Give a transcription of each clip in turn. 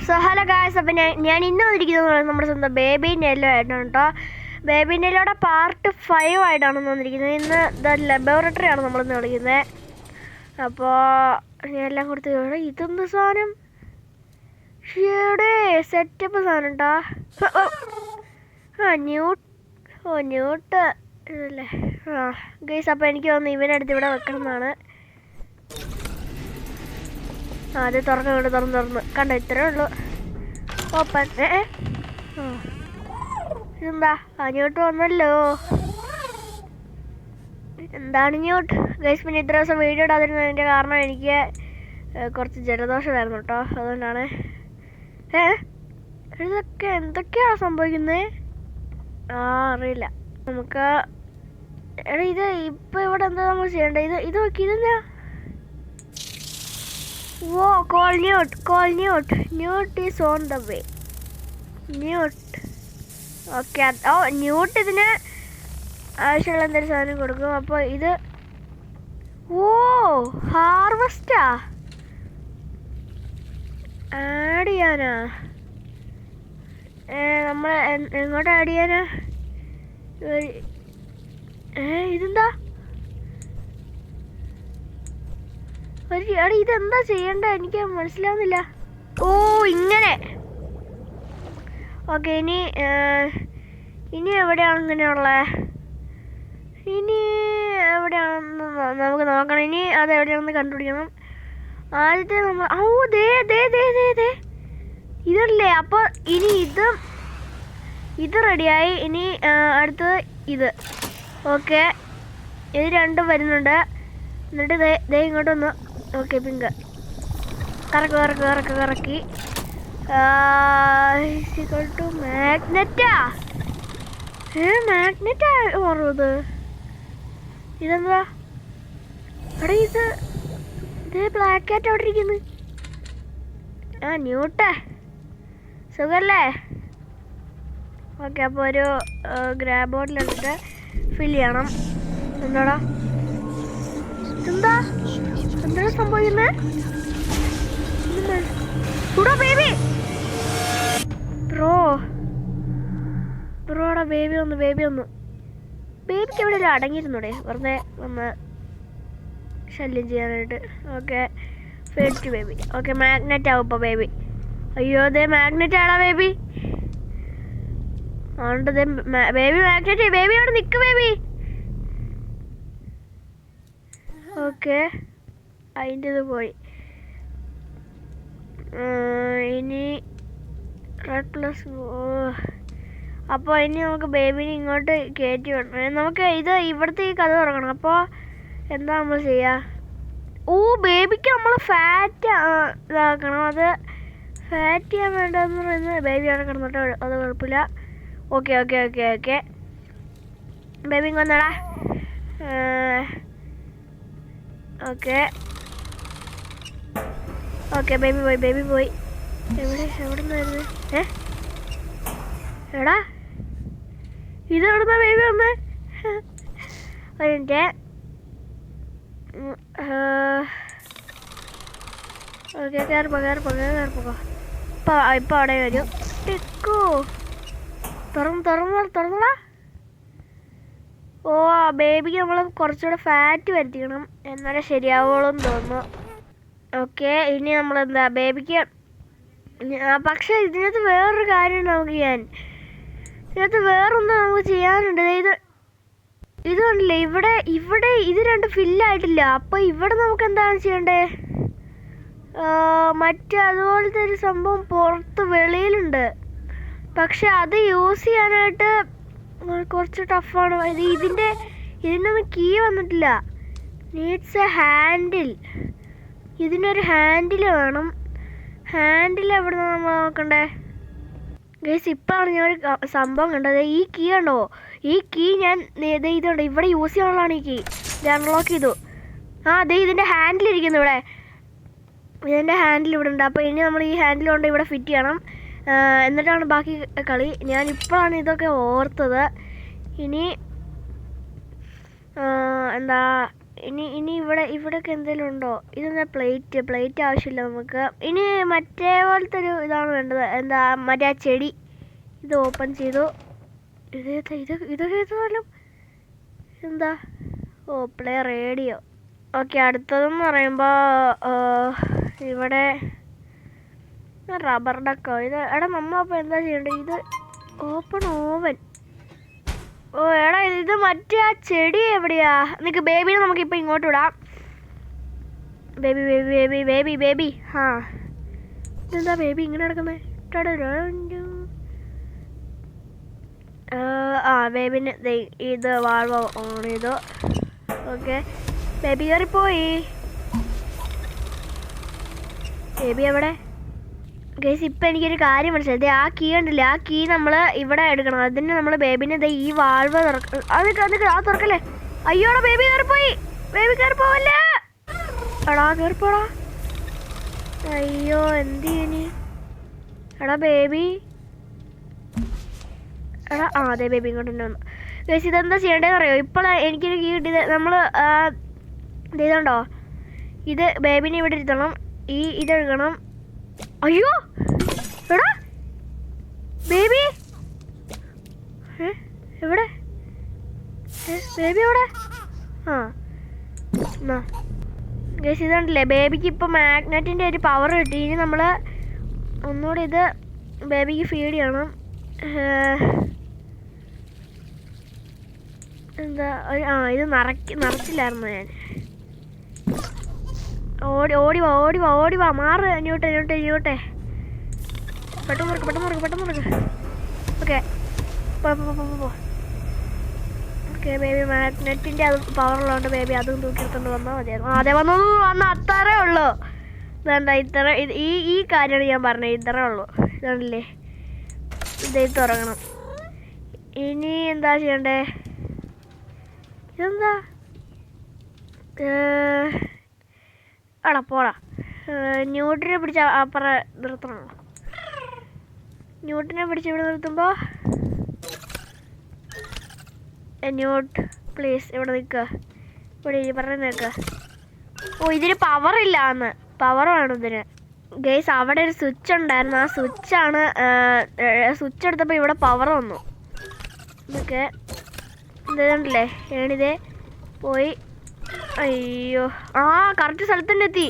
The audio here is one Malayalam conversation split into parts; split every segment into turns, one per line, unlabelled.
സോ ഹലോ ഗായ്സ്, അപ്പം ഞാൻ ഇന്ന് വന്നിരിക്കുന്നത് നമ്മുടെ സ്വന്തം ബേബി നെല്ലോ ആയിട്ടാണ് കേട്ടോ. ബേബി നെല്ലോയുടെ പാർട്ട് 5 ആയിട്ടാണ് വന്നിരിക്കുന്നത്. ഇന്ന് ലബോറട്ടറി ആണ് നമ്മളിന്ന് വിളിക്കുന്നത്. അപ്പോൾ ഞാൻ എല്ലാം കൊടുത്ത് ഇതെന്ത് സാധനം, ഷീയുടെ സെറ്റപ്പ് സാധനം കേട്ടോ. ന്യൂട്ട് ഇതല്ലേ. ഗൈസ്, അപ്പോൾ എനിക്ക് തോന്നുന്നു ഇവനടുത്ത് ഇവിടെ വെക്കണം എന്നാണ്. അത് തുറന്ന് കണ്ടോ, ഇത്രേ ഉള്ളൂ. ഓപ്പൺ. ഇതെന്താ ന്യൂട്ട് വന്നല്ലോ. എന്താണ് ന്യൂട്ട്? ഗൈസ്, പിന്നെ ഇത്ര ദിവസം വീഡിയോ ഇടാതിരുന്നതിൻ്റെ കാരണം എനിക്ക് കുറച്ച് ജലദോഷമായിരുന്നു കേട്ടോ. അതുകൊണ്ടാണ്. ഇതൊക്കെ എന്തൊക്കെയാണ് സംഭവിക്കുന്നത്? അറിയില്ല നമുക്ക്. ഇത് ഇപ്പം ഇവിടെ എന്താ നമ്മൾ ചെയ്യേണ്ടത്? ഇത് നോക്കി, ഇതെന്താ? Whoa, call Newt. Newt is on the way. Newt. Okay. Newt ഇതിന് ആവശ്യമുള്ള എന്തെങ്കിലും സാധനം കൊടുക്കും. അപ്പോൾ ഇത് ഹാർവസ്റ്റാ ആഡ് ചെയ്യാനാ. നമ്മൾ എങ്ങോട്ട് ആഡ് ചെയ്യാനാ? ഇതെന്താ? ഇതെന്താ ചെയ്യണ്ട? എനിക്ക് മനസ്സിലാവുന്നില്ല. ഇങ്ങനെ. ഓക്കെ, ഇനി എവിടെയാണ് ഇങ്ങനെയുള്ളത്? ഇനി എവിടെയാണെന്ന് നമുക്ക് നോക്കണം. ഇനി അത് എവിടെയാണെന്ന് കണ്ടുപിടിക്കണം. ആദ്യത്തെ നമ്മൾ ഇതല്ലേ. അപ്പോൾ ഇനി ഇത് റെഡിയായി. ഇനി അടുത്തത് ഇത്. ഓക്കെ, ഇത് രണ്ടും വരുന്നുണ്ട്. എന്നിട്ട് ദേ ഇങ്ങോട്ട് വന്നു. ഓക്കെ, പിങ്ക് കറക്കി. മാഗ്നറ്റാ മാറുന്നത്. ഇതെന്താ? അവിടെ ഇത് ബ്ലാക്ക് ആയിട്ട് അവിടെ ഇരിക്കുന്നു. ന്യൂട്ടേ, സുഖല്ലേ? ഓക്കെ, അപ്പോൾ ഒരു ഗ്രാബ് ബോട്ടിൽ എടുത്തിട്ട് ഫില്ല് ചെയ്യണം. എന്താടാ എന്താണ് സംഭവിക്കുന്നത്? ബേബി ബ്രോടാ ബേബി വന്നു. ബേബിക്ക് എവിടെ ഒരു അടങ്ങിയിരുന്നൂടെ? വെറുതെ വന്ന് ശല്യം ചെയ്യാനായിട്ട്. ഓക്കെ, പേടിച്ചു ബേബി. ഓക്കെ, മാഗ്നറ്റ് ആവും ഇപ്പോൾ ബേബി. അയ്യോ, അതെ മാഗ്നറ്റ് ആടാ ബേബി. അതുകൊണ്ട് ബേബി മാഗ്നറ്റ്. ബേബി അവിടെ നിൽക്ക് ബേബി. ഓക്കെ, അതിൻ്റെ ഇത് പോയി. ഇനി റെഡ് പ്ലസ്. അപ്പോൾ ഇനി നമുക്ക് ബേബിനെ ഇങ്ങോട്ട് കയറ്റി വിടണം. നമുക്ക് ഇവിടുത്തെ ഈ കഥ തുറക്കണം. അപ്പോൾ എന്താ നമ്മൾ ചെയ്യുക? ബേബിക്ക് നമ്മൾ ഫാറ്റ് ഇതാക്കണം. അത് ഫാറ്റ് ചെയ്യാൻ വേണ്ടതെന്ന് പറയുന്നത് ബേബി അവിടെ കിടന്നിട്ട് അത് കുഴപ്പമില്ല. ഓക്കെ ബേബി ഇങ്ങ് വന്നടാ. ഓക്കെ ബേബി പോയി. എവിടെ നിന്നായിരുന്നു? എടാ, ഇത് എവിടുന്നാ ബേബി വന്നേ? ഒരു മിനിറ്റ്. ഓക്കെ, കയറിപ്പോ. ഇപ്പം അവിടെ വരും. ടിക്കോ, തുറന്നടാ. ബേബിക്ക് നമ്മൾ കുറച്ചുകൂടെ ഫാറ്റ് വരുത്തിക്കണം, എന്നാലേ ശരിയാവുള്ളൂ എന്ന് തോന്നുന്നു. ഓക്കെ, ഇനി നമ്മളെന്താ ബേബിക്ക്. പക്ഷേ ഇതിനകത്ത് വേറൊരു കാര്യം നമുക്ക് വേറൊന്നും നമുക്ക് ചെയ്യാനുണ്ട്. ഇത് കണ്ടില്ലേ, ഇവിടെ ഇത് രണ്ട് ഫില്ലായിട്ടില്ല. അപ്പോൾ ഇവിടെ നമുക്ക് എന്താണ് ചെയ്യണ്ടേ? അതുപോലത്തെ ഒരു സംഭവം പുറത്ത് വെളിയിലുണ്ട്. പക്ഷെ അത് യൂസ് ചെയ്യാനായിട്ട് കുറച്ച് ടഫാണ്. ഇതിനൊന്നും കീ വന്നിട്ടില്ല. Needs A handle. ഇതിനൊരു ഹാൻഡിൽ വേണം. ഹാൻഡിൽ എവിടെ നിന്ന് നമ്മൾ നോക്കണ്ടേ? ഗൈസ്, ഇപ്പോഴാണ് ഞാനൊരു സംഭവം കണ്ടത്. ഈ കീ ഉണ്ടോ? ഈ കീ ഞാൻ ഇതുണ്ട് ഇവിടെ യൂസ് ചെയ്യാനുള്ളതാണ്. ഈ കീ ഇത് അൺലോക്ക് ചെയ്തു. അതെ, ഇതിൻ്റെ ഹാൻഡിൽ ഇരിക്കുന്നു ഇവിടെ. ഇതിൻ്റെ ഹാൻഡിൽ ഇവിടെ ഉണ്ട്. അപ്പോൾ ഇനി നമ്മൾ ഈ ഹാൻഡിൽ കൊണ്ട് ഇവിടെ ഫിറ്റ് ചെയ്യണം. എന്നിട്ടാണ് ബാക്കി കളി. ഞാനിപ്പോഴാണ് ഇതൊക്കെ ഓർത്തത്. ഇനി എന്താ ഇനി ഇവിടെയൊക്കെ എന്തെങ്കിലും ഉണ്ടോ? ഇതെന്താ പ്ലേറ്റ് ആവശ്യമില്ല നമുക്ക്. ഇനി മറ്റേ പോലത്തെ ഒരു ഇതാണ് വേണ്ടത്. എന്താ മറ്റേ ആ ചെടി. ഇത് ഓപ്പൺ ചെയ്തു. ഇതൊക്കെ പോലും എന്താ? ഓ, പ്ലേ റേഡിയോ. ഓക്കെ, അടുത്തതെന്ന് പറയുമ്പോൾ ഇവിടെ റബ്ബർ ഡക്കോ. ഇത് എടാ നമ്മളപ്പോൾ എന്താ ചെയ്യേണ്ടത്? ഇത് ഓപ്പൺ ഓവൻ. ഓ എടാ, ഇത് മറ്റേ ആ ചെടി എവിടെയാ? നിനക്ക് ബേബിനെ നമുക്കിപ്പോൾ ഇങ്ങോട്ട് വിടാം. ബേബി. ആ, ഇതെന്താ ബേബി ഇങ്ങനെ കിടക്കുന്നത്? ബേബിന് ഇത് വാൾവ് ഓൺ ചെയ്തു. ഓക്കെ, ബേബി കയറിപ്പോയി. ബേബി എവിടെ? ഗൈസ്, ഇപ്പം എനിക്കൊരു കാര്യം മനസ്സിലായി. ആ കീ ഉണ്ടല്ലേ, ആ കീ നമ്മൾ ഇവിടെ എടുക്കണം. അതിന് നമ്മൾ ബേബിനെ ഈ വാൾവ് തുറക്കല്ലേ. അയ്യോടാ, ബേബി കയറിപ്പോയി. ബേബി കയറിപ്പോവല്ലേ? എടാ കയറിപ്പോടാ. അയ്യോ, എന്ത് ചെയ്യനി? എടാ ബേബി. എടാ അതെ, ബേബി ഇങ്ങോട്ട് തന്നെ വന്നു. ഗൈസ്, ഇതെന്താ ചെയ്യേണ്ടതെന്ന് അറിയോ? ഇപ്പോൾ എനിക്കൊരു കീ കിട്ടിയത്. നമ്മൾ ഇതുണ്ടോ, ഇത് ബേബിനെ ഇവിടെ ഇരുത്തണം. ഇതെടുക്കണം. അയ്യോ എടാ ബേബി എവിടെ? ബേബി എവിടെ? ഗൈസ്, ഇതുണ്ടല്ലേ, ബേബിക്ക് ഇപ്പോൾ മാഗ്നറ്റിൻ്റെ ഒരു പവർ കിട്ടി. ഇനി നമ്മൾ ഒന്നുകൂടി ഇത് ബേബിക്ക് ഫീഡ് ചെയ്യണം. എന്താ ഇത് നിറച്ചില്ലായിരുന്നു ഞാൻ. ഓടി വാ മാറ്. ഇങ്ങോട്ടെ പെട്ടെന്ന് മുറുക്ക്. ഓക്കെ, ഓക്കെ ബേബി, മാഗ്നറ്റിൻ്റെ അത് പവറുള്ളതുകൊണ്ട് ബേബി അതും തൂക്കിയെടുത്തോണ്ട് വന്നാൽ മതിയായിരുന്നു. അതെ, വന്ന് അത്രേ ഉള്ളൂ. ഇതെന്താ ഇത്ര? ഈ കാര്യമാണ് ഞാൻ പറഞ്ഞത്. ഇത്രേ ഉള്ളൂ. ഇതാണല്ലേ, ഇത് തുറങ്ങണം. ഇനി എന്താ ചെയ്യണ്ടേ? ഇതെന്താ? ആടാ പോടാ. ന്യൂട്ടിനെ പിടിച്ച് അപ്പുറം നിർത്തണോ? ന്യൂട്ടിനെ പിടിച്ച് ഇവിടെ നിർത്തുമ്പോൾ ന്യൂട്ട് പ്ലീസ് ഇവിടെ നിൽക്കുക. ഇവിടെ പറഞ്ഞ് നിൽക്കുക. ഓ, ഇതിന് പവറില്ലാന്ന്. പവർ വേണം ഇതിന്. ഗൈസ്, അവിടെ ഒരു സ്വിച്ച് ഉണ്ടായിരുന്നു. ആ സ്വിച്ചാണ്. സ്വിച്ച് എടുത്തപ്പോൾ ഇവിടെ പവർ വന്നു. ഇതൊക്കെ ഇതുണ്ടല്ലേ, ഏണിതേ പോയി. അയ്യോ, കറക്റ്റ് സ്ഥലത്ത് തന്നെ എത്തി.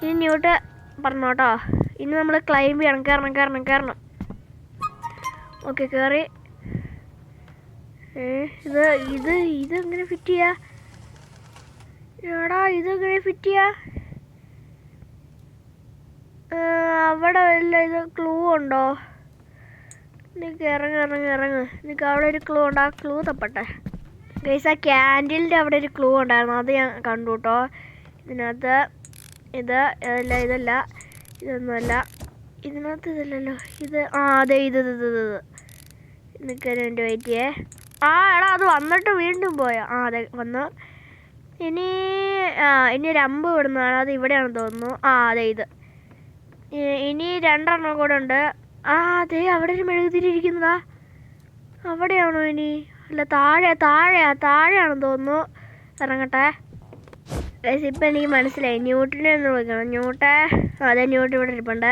ഇനി ന്യൂട്ട് പറഞ്ഞോട്ടോ. ഇനി നമ്മൾ ക്ലൈംബ് ചെയ്യണം. കയറണം. ഓക്കെ, കയറി. ഇതെങ്ങനെ ഫിറ്റ് ചെയ്യാ? എടാ, ഇതെങ്ങനെ ഫിറ്റ് ചെയ്യാ? അവിടെ വല്ല ഇത് ക്ലൂ ഉണ്ടോ? നിനക്ക് ഇറങ്ങ്. നിനക്ക് അവിടെ ഒരു ക്ലൂ ഉണ്ട്. ആ ക്ലൂ തപ്പട്ടെ. ഗൈസ്, ആ ക്യാൻഡിലിൻ്റെ അവിടെ ഒരു ക്ലൂ ഉണ്ടായിരുന്നു. അത് ഞാൻ കണ്ടു കേട്ടോ. ഇതിനകത്ത് ഇതല്ല, ഇതൊന്നുമല്ല. ഇതിനകത്ത് ഇതല്ലല്ലോ. അതെ, ഇത് നിൽക്കാൻ വേണ്ടി വെയിറ്റ് ചെയ്യേ. എടാ, അത് വന്നിട്ട് വീണ്ടും പോയോ? അതെ, വന്നു. ഇനി ഒരു അമ്പ് വിടുന്നതാണ്. അത് ഇവിടെയാണെന്ന് തോന്നുന്നു. അതെ, ഇത്. ഇനി 2 എണ്ണം കൂടെ ഉണ്ട്. അതെ, അവിടെ ഒരു മെഴുകുതിരി ഇരിക്കുന്നതാ. അവിടെയാണോ? ഇനി അല്ല, താഴെയാണെന്ന് തോന്നുന്നു. ഇറങ്ങട്ടെ. ഇപ്പം എനിക്ക് മനസ്സിലായി. ന്യൂട്ടിനെ ഒന്ന് വിളിക്കണം. അതെ, ന്യൂട്ട് ഇവിടെ ഇരിപ്പുണ്ട്.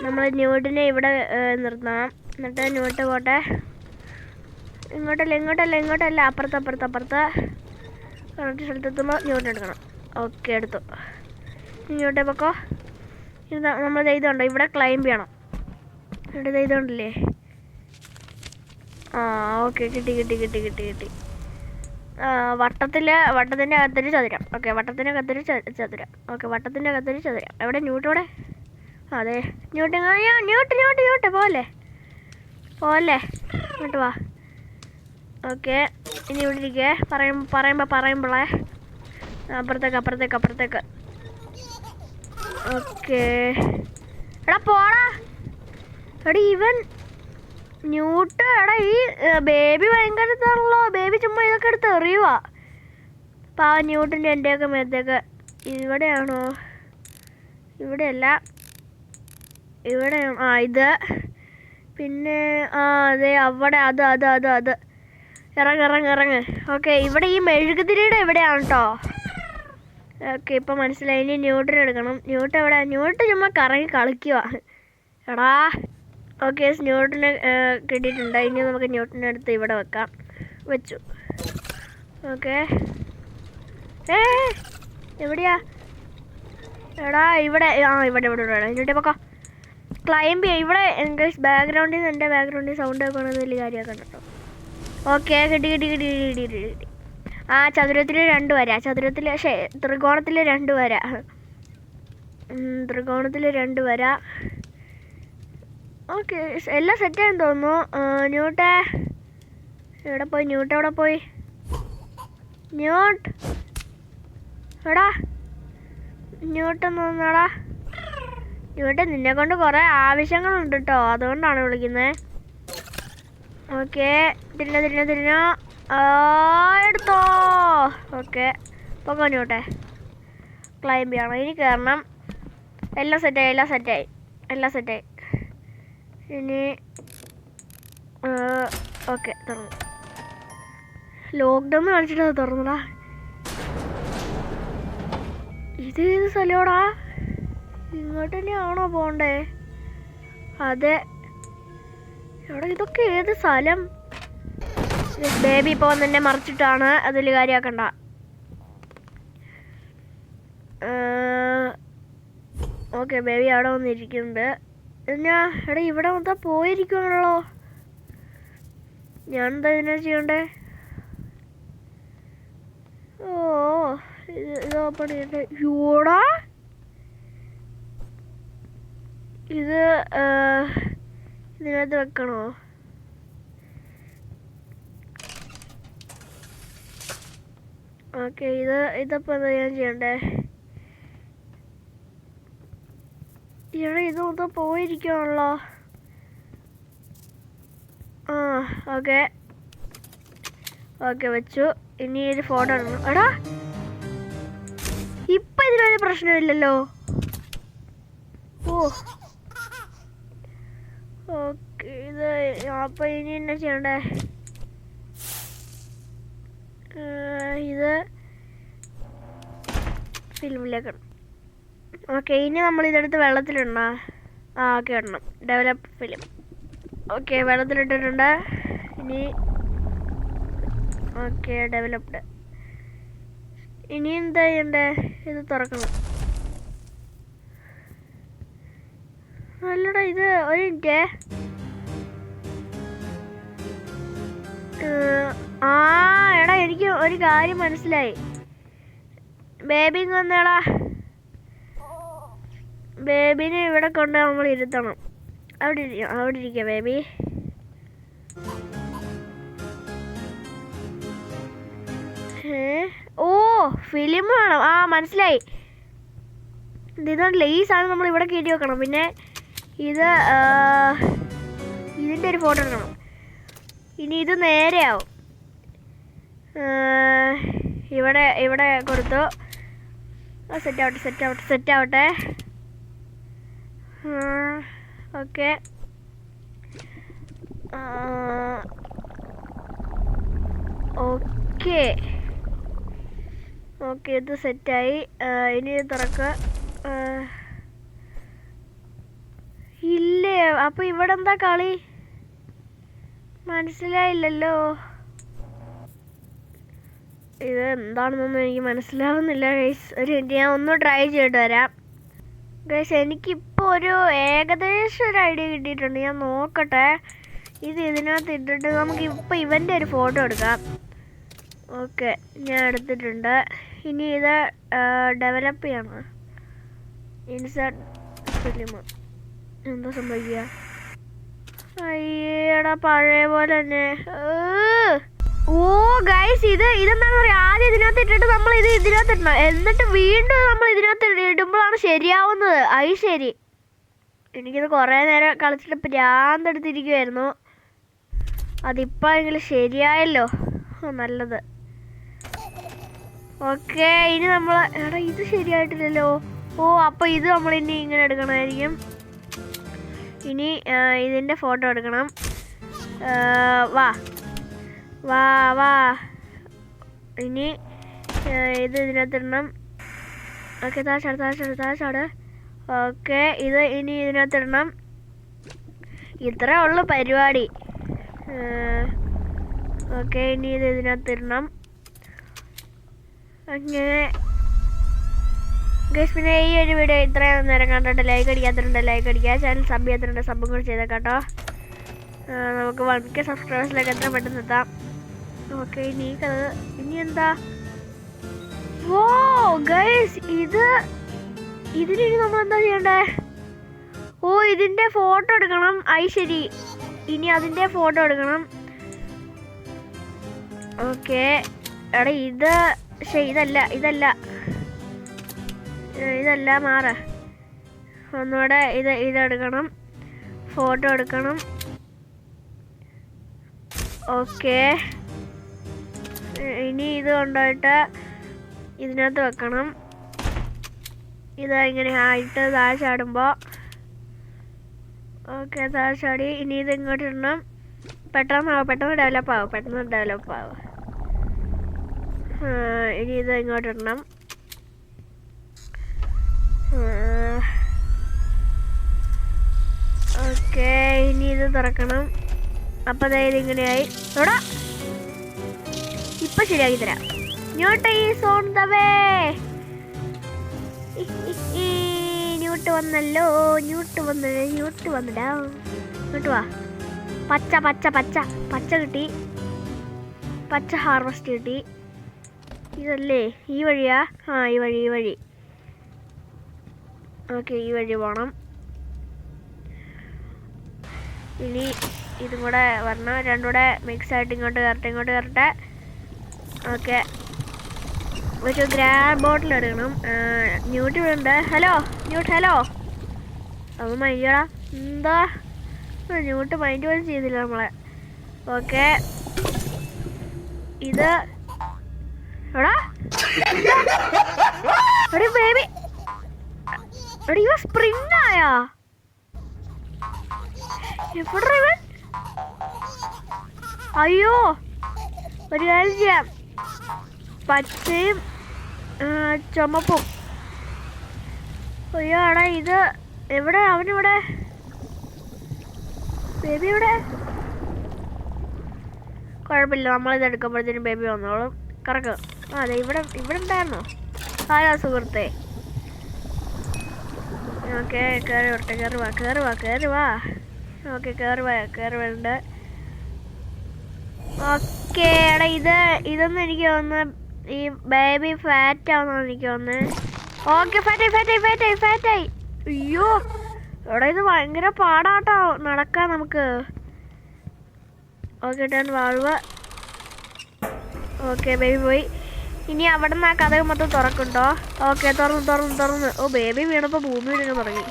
നമ്മൾ ന്യൂട്ടിനെ ഇവിടെ നിർത്തണം. എന്നിട്ട് ന്യൂട്ട് പോട്ടെ. ഇങ്ങോട്ടല്ല, അപ്പുറത്ത് കറക്റ്റ് സ്ഥലത്തെത്തുമ്പോൾ ന്യൂട്ട് എടുക്കണം. ഓക്കെ, എടുത്തു. ന്യൂട്ടെ പൊക്കോ. നമ്മൾ ഇതുണ്ടോ, ഇവിടെ ക്ലൈംബ് ചെയ്യണം. ഇവിടെ ഇതുണ്ടല്ലേ. ഓക്കെ, കിട്ടി. വട്ടത്തിൻ്റെ അകത്തൊരു ചതുരം. ഓക്കെ, വട്ടത്തിൻ്റെ അകത്തൊരു ചതുരം. എവിടെ ന്യൂട്ടോടെ? അതെ, ന്യൂട്ട് പോലെ ഇങ്ങോട്ട് വാ. ഓക്കെ, ഇനി ഇവിടെ ഇരിക്കേ. പറയുമ്പോളേ അപ്പുറത്തേക്ക്. ഓക്കെ, എടാ പോടാ. എടാ ഇവൻ ന്യൂട്ട്. എടാ ഈ ബേബി ഭയങ്കര ഇതാണല്ലോ. ബേബി ചുമ്മാ ഇതൊക്കെ എടുത്ത് എറിയുവാ. അപ്പം ആ ന്യൂട്ടിൻ്റെ എൻ്റെയൊക്കെ മേത്തേക്ക്. ഇവിടെയാണോ? ഇവിടെയല്ല, ഇവിടെയാണ്. ഇത് പിന്നെ അതെ, അവിടെ അത് ഇറങ്ങ്. ഓക്കെ, ഇവിടെ ഈ മെഴുകുതിരിയുടെ എവിടെയാണ് കേട്ടോ. ഓക്കെ, ഇപ്പം മനസ്സിലായി. ഇനി ന്യൂട്ടൻ എടുക്കണം. ന്യൂട്ടൻ ചുമ്മാ കറങ്ങി കളിക്കുക എടാ. ഓക്കെ, ന്യൂട്ടന് കിട്ടിയിട്ടുണ്ട്. ഇനി നമുക്ക് ന്യൂട്ടൻ്റെ അടുത്ത് ഇവിടെ വെച്ചു. ഓക്കെ, എവിടെയാ എടാ? ഇവിടെ ന്യൂട്ടൻ പൊക്കോ. ക്ലൈംബ് ചെയ്യാം. ഇവിടെ എൻ്റെ ബാക്ക്ഗ്രൗണ്ടിൽ നിന്ന് സൗണ്ട് കേൾക്കണമെന്ന് വലിയ കാര്യമൊക്കെ കേട്ടോ. ഓക്കെ, കിട്ടി. ആ ചതുരത്തിൽ 2 വര. ത്രികോണത്തിൽ 2 വര. ഓക്കെ, എല്ലാം സെറ്റായെന്ന് തോന്നുന്നു. ന്യൂട്ട് എവിടെ പോയി? എടാ ന്യൂട്ടൻ തോന്നാടാ. ന്യൂട്ടൻ, നിന്നെ കൊണ്ട് കുറേ ആവശ്യങ്ങളുണ്ട് കേട്ടോ, അതുകൊണ്ടാണ് വിളിക്കുന്നത്. ഓക്കെ, തിരിഞ്ഞോ എടുത്തോ. ഓക്കെ, പൊക്കോ ന്യൂട്ടെ. ക്ലൈംബ് ചെയ്യണം. ഇനി കയറണം. എല്ലാം സെറ്റായി. ഇനി ഓക്കെ, തുറന്നു. ലോക്ക്ഡൗൺ കളിച്ചിട്ട് അത് തുറന്നടാ. ഇത് ഏത് സ്ഥലമാടാ? ഇങ്ങോട്ട് തന്നെയാണോ പോണ്ടേ? അതെ. എവിടെ ഇതൊക്കെ ഏത് സ്ഥലം? ബേബി ഇപ്പോൾ വന്നെന്നെ മറിച്ചിട്ടാണ്, അതിൽ കാര്യമാക്കണ്ട. ഓക്കെ, ബേബി അവിടെ വന്നിരിക്കുന്നുണ്ട്. എടാ ഇവിടെ മൊത്തം പോയിരിക്കുവാണല്ലോ. ഞാനെന്താ ഇതിനെ ചെയ്യണ്ടേ? ഓ, ഇത് ഓപ്പൺ ചെയ്യണ്ടേ? യോടാ, ഇത് ഇതിനകത്ത് വെക്കണോ? ഓക്കെ, ഇതിപ്പോൾ എന്താ ഞാൻ ചെയ്യണ്ടേ? ഇത് മൊത്തം പോയിരിക്കുവാണല്ലോ. ഓക്കെ വെച്ചു. ഇനി ഒരു ഫോട്ടോ എടുക്കണം. എടാ ഇപ്പം ഇതിനൊരു പ്രശ്നമില്ലല്ലോ. ഓക്കെ, അപ്പം ഇനി എന്നാ ചെയ്യണ്ടേ? ഇത് ഫിലിമിലേക്ക് ഇടണം. ഓക്കെ, ഇനി നമ്മൾ ഇതെടുത്ത് വെള്ളത്തിലിടണ. ഓക്കെ, ഇടണം. Develop film. ഓക്കെ, വെള്ളത്തിലിട്ടിട്ടുണ്ട്. ഇനി ഓക്കെ, ഡെവലപ്ഡ്. ഇനി എന്താ ചെയ്യണ്ടേ? ഇത് തുറക്കണം. അല്ലടാ, ഇത് ഒരു മിനിറ്റ്. എടാ, എനിക്ക് ഒരു കാര്യം മനസ്സിലായി. ബേബി വന്നേടാ. ബേബിനെ ഇവിടെ കൊണ്ട് നമ്മൾ ഇരുത്തണം. അവിടെ ഇരിക്കുക ബേബി. ഓ, ഫിലിം വേണം. മനസ്സിലായി. ഇതല്ല, ഈ സാധനം നമ്മൾ ഇവിടെ കയറ്റി വെക്കണം. പിന്നെ ഇതിൻ്റെ ഒരു ഫോട്ടോ എടുക്കണം. ഇനി ഇത് നേരെയാവും. ഇവിടെ കൊടുത്തു. സെറ്റാവട്ടെ. ഓക്കെ, ഇത് സെറ്റായി. ഇനി തുറക്കുക. ഇല്ലേ? അപ്പോൾ ഇവിടെ എന്താ കളി? മനസ്സിലായില്ലല്ലോ. ഇത് എന്താണെന്നൊന്നും എനിക്ക് മനസ്സിലാവുന്നില്ല ഗൈസ്. ഒരു മിനിറ്റ്, ഞാൻ ഒന്ന് ട്രൈ ചെയ്തിട്ട് വരാം ഗൈസ്. എനിക്കിപ്പോൾ ഒരു ഏകദേശം ഒരു ഐഡിയ കിട്ടിയിട്ടുണ്ട്. ഞാൻ നോക്കട്ടെ. ഇതിനകത്ത് ഇട്ടിട്ട് നമുക്ക് ഇപ്പോൾ ഇവൻ്റെ ഒരു ഫോട്ടോ എടുക്കാം. ഓക്കെ, ഞാൻ എടുത്തിട്ടുണ്ട്. ഇനി ഇത് ഡെവലപ്പ് ചെയ്യണം. Insert film. എന്താ സംഭവിക്കുക? അയ്യേടാ, പഴയ പോലെ തന്നെ. ഓ ഗൈസ്, ഇതെന്താണെന്ന് പറയാ? ആദ്യം ഇതിനകത്ത് ഇട്ടിട്ട് നമ്മൾ ഇതിനകത്ത് ഇടണം. എന്നിട്ട് വീണ്ടും നമ്മൾ ഇതിനകത്ത് ഇടുമ്പോഴാണ് ശരിയാവുന്നത്. അത് ശരി. എനിക്കിത് കുറേ നേരം കളിച്ചിട്ട് ഭ്രാന്തെടുത്തിരിക്കുമായിരുന്നു. അതിപ്പോഴെങ്കിലും ശരിയായല്ലോ. നല്ലത്. ഓക്കെ, ഇനി നമ്മൾ ഇത് ശരിയായിട്ടില്ലല്ലോ. അപ്പോൾ ഇത് നമ്മൾ ഇനി ഇങ്ങനെ എടുക്കണമായിരിക്കും. ഇനി ഇതിൻ്റെ ഫോട്ടോ എടുക്കണം. വാ, വാ വാ. ഇനി ഇത് ഇതിനകത്തിടണം. ഓക്കെ, താഴെ. ഓക്കെ, ഇത് ഇനി ഇതിനകത്തിടണം. ഇത്രേ ഉള്ളു പരിപാടി. ഓക്കെ, ഇനി ഇത് ഇതിനകത്തിടണം. അങ്ങനെ ഗൈസ്, പിന്നെ ഈ ഒരു വീഡിയോ ഇത്രയും നേരം കണ്ടിട്ട് ലൈക്ക് അടിക്കാത്തിട്ടുണ്ട് ലൈക്ക് അടിക്കുക, ചാനൽ സബ് ചെയ്യാത്തിട്ടുണ്ട് സബും കൂടി ചെയ്തേക്കാട്ടോ. നമുക്ക് 1K സബ്സ്ക്രൈബേഴ്സിലേക്ക് എത്ര പെട്ടെന്ന് എത്താം. ഓക്കെ, ഇനി എന്താ? ഓ ഗൈസ്, ഇതിനി നമ്മൾ എന്താ ചെയ്യണ്ടേ? ഓ, ഇതിൻ്റെ ഫോട്ടോ എടുക്കണം. ശരി, ഇനി അതിൻ്റെ ഫോട്ടോ എടുക്കണം. ഓക്കെ എടാ, ഇതല്ല മാറ. ഒന്നുകൂടെ ഇതെടുക്കണം, ഫോട്ടോ എടുക്കണം. ഓക്കെ, ഇനി ഇത് കൊണ്ടുപോയിട്ട് ഇതിനകത്ത് വെക്കണം. ഇത് ഇങ്ങനെ ആയിട്ട് താഴെ ചാടുമ്പോൾ ഓക്കെ, താഴെ ചാടി. ഇനി ഇത് ഇങ്ങോട്ട് ഇടണം. പെട്ടെന്ന് ഡെവലപ്പ് ആവും. ഇനി ഇത് ഇങ്ങോട്ട് ഇടണം. ഓക്കെ, ഇനി ഇത് തുറക്കണം. അപ്പം ഇതിങ്ങനെയായി. ഇവിടെ ഇപ്പം ശരിയാക്കി തരാം. ന്യൂട്ട് ഈസ് ഓൺ ദ വേ. ന്യൂട്ട് വന്നല്ലോ. ന്യൂട്ട് വന്നടാ. ഇങ്ങോട്ട് വാ. പച്ച കിട്ടി. പച്ച ഹാർവസ്റ്റ് കിട്ടി. ഇതല്ലേ ഈ വഴിയാ? ഈ വഴി. ഓക്കെ, ഈ വഴി പോകണം. ഇനി ഇതും കൂടെ വരണം. രണ്ടും കൂടെ മിക്സ് ആയിട്ട് ഇങ്ങോട്ട് കയറട്ടെ. ഓക്കെ, ഒരു ഗ്രാബ് ബോട്ടിൽ എടുക്കണം. ന്യൂട്ട് ഇവിടെ ഉണ്ട്. Hello Newt, hello. അത് മൈൻഡാ എന്താ? ന്യൂട്ട് മൈൻഡ് പോലും ചെയ്തില്ല നമ്മളെ. ഓക്കെ, ഇത് എടാ ബേബി, ഇവ സ്പ്രിങ് ആയാ? എവിടെ ഇവൻ? അയ്യോ, ഒരു കാര്യം ചെയ്യാം. പച്ചയും ചുമപ്പും. അയ്യോ എടാ, ഇത് എവിടെ? അവനിവിടെ. ബേബി ഇവിടെ. കുഴപ്പമില്ല, നമ്മളിത് എടുക്കുമ്പോഴത്തേനും ബേബി വന്നോളും. കറക്ക്. അതെ, ഇവിടെ ഉണ്ടായിരുന്നോ? ആരാ സുഹൃത്തെ? ഓക്കെ, കയറി വാ. ഓക്കെ, കയറി വരുന്നുണ്ട്. ഓക്കെ എടാ, ഇതൊന്നും എനിക്ക് തോന്നുന്നു ഈ ബേബി ഫാറ്റ് ആവുന്ന എനിക്ക് തോന്നുന്നത്. ഓക്കെ, ഫാറ്റായി. അയ്യോ എടാ, ഇത് ഭയങ്കര പാടാട്ടോ നടക്കാൻ നമുക്ക്. Okay, turn valve. Okay, baby പോയി. ഇനി അവിടെ നിന്ന് ആ കഥ മൊത്തം തുറക്കുണ്ടോ? ഓക്കെ, തുറന്ന്. ഓ, ബേബി വീണപ്പോൾ ഭൂമി വീഴാൻ തുടങ്ങി.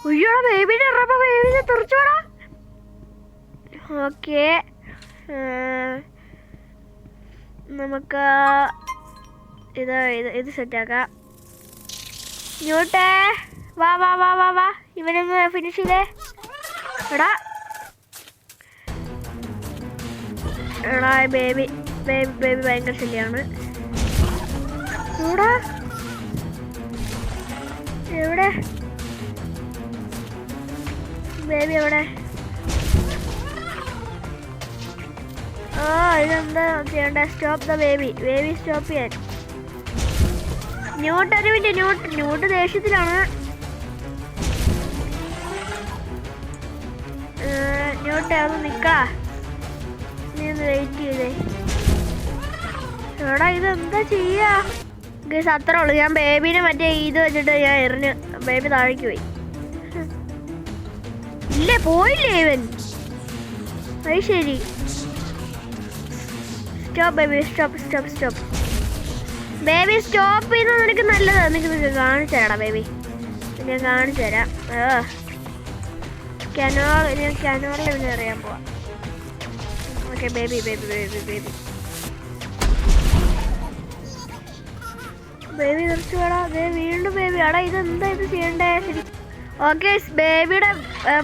അയ്യോടാ, ബേബിനെ ഇറങ്ങുമ്പോൾ ബേബിനെ തെറിച്ചോടാ. ഓക്കെ, നമുക്ക് ഇത് സെറ്റാക്കാം. ന്യൂട്ടേ, വാ. ഇവനൊന്ന് ഫിനിഷ് ചെയ്തേ. എടാ ബേബി ഭയങ്കര ശല്യാണ്. എവിടെ ബേബി? എവിടെ? ഇതെന്താ ചെയ്യണ്ട? സ്റ്റോപ്പ് ദ ബേബി സ്റ്റോപ്പ് ചെയ്യാൻ. ന്യൂട്ട് ഒരു മിനിറ്റ്. ന്യൂട്ട് ദേഷ്യത്തിലാണ്. ന്യൂട്ട് ഒന്ന് നിക്കാ. നീ ഒന്ന് വെയിറ്റ് ചെയ്തേ. എടാ, ഇതെന്താ ചെയ്യാ? ഗൈസ്, അത്രേ ഉള്ളൂ. ഞാൻ ബേബിനെ മറ്റേ ഇത് വെച്ചിട്ട് ഞാൻ എറിഞ്ഞ് ബേബി താഴേക്ക് പോയി. ഇല്ലേ, പോയില്ലേ ഇവൻ? അത് ശരി. Stop baby, stop. Baby stop ചെയ്യുന്നത് നിനക്ക് നല്ലതാണ്. നിനക്ക് കാണിച്ചു തരാടാ ബേബി. ഞാൻ കാണിച്ചു തരാം. കനോറിൽ ഇവനെ അറിയാൻ പോവാം. ഓക്കെ, ബേബി തെറിച്ചു വേടാ. വീണ്ടും ബേബി. ആടാ, ഇതെന്താ ഇത് ചെയ്യണ്ടേ? ശരി. ഓക്കെ, ബേബിയുടെ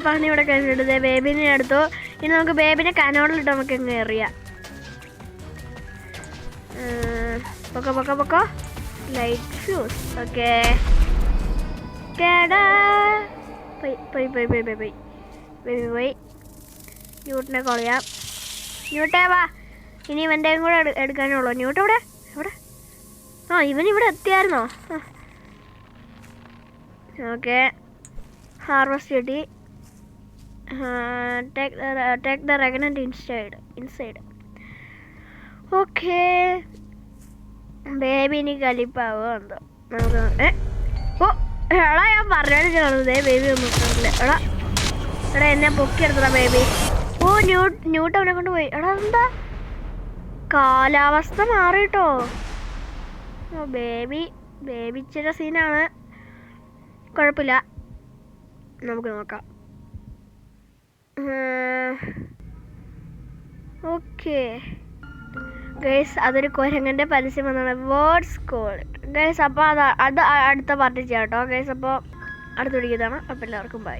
പണി ഇവിടെ കഴിഞ്ഞിട്ട് ബേബിനെ എടുത്തു. ഇനി നമുക്ക് ബേബിനെ കനോളിലിട്ട് നമുക്ക് അങ്ങ് എറിയാം. പൊക്കോ പൊക്കോ പൊക്കോ. Light fuse. ഓക്കെ കേടാ. പോയി ന്യൂട്ടനെ കൊളയാം. ന്യൂട്ടേ വാ. ഇനി ഇവൻ്റെയും കൂടെ എടുക്കാനുള്ളൂ. ന്യൂട്ട് എവിടെ? എവിടെ? ഇവനിവിടെ എത്തിയായിരുന്നോ? ഓക്കെ ഹാർവസ്റ്റ് കിട്ടി. Take the pregnant inside. Okay baby ഇനി കലിപ്പാവോ എന്തോ നമുക്ക്. എടാ ഞാൻ പറഞ്ഞാലും കാണുന്നതേ ബേബി ഒന്നും എടാ എന്നെ പൊക്കിയെടുത്തടാ ബേബി. ന്യൂട്ട് അവനെ കൊണ്ട് പോയി. എടാ എന്താ കാലാവസ്ഥ മാറിട്ടോ. ബേബി ഇച്ചിരി സീനാണ്. കുഴപ്പമില്ല, നമുക്ക് നോക്കാം. ഓക്കെ ഗൈസ്, അതൊരു കുരങ്ങൻ്റെ പരസ്യം വന്നാണ്. Words cold guys. അപ്പോൾ അത് അടുത്ത പാർട്ടി ചെയ്യാം കേട്ടോ ഗൈസ്. അപ്പോൾ അടുത്ത പിടിക്കുന്നതാണ്. അപ്പോൾ എല്ലാവർക്കും ബൈ.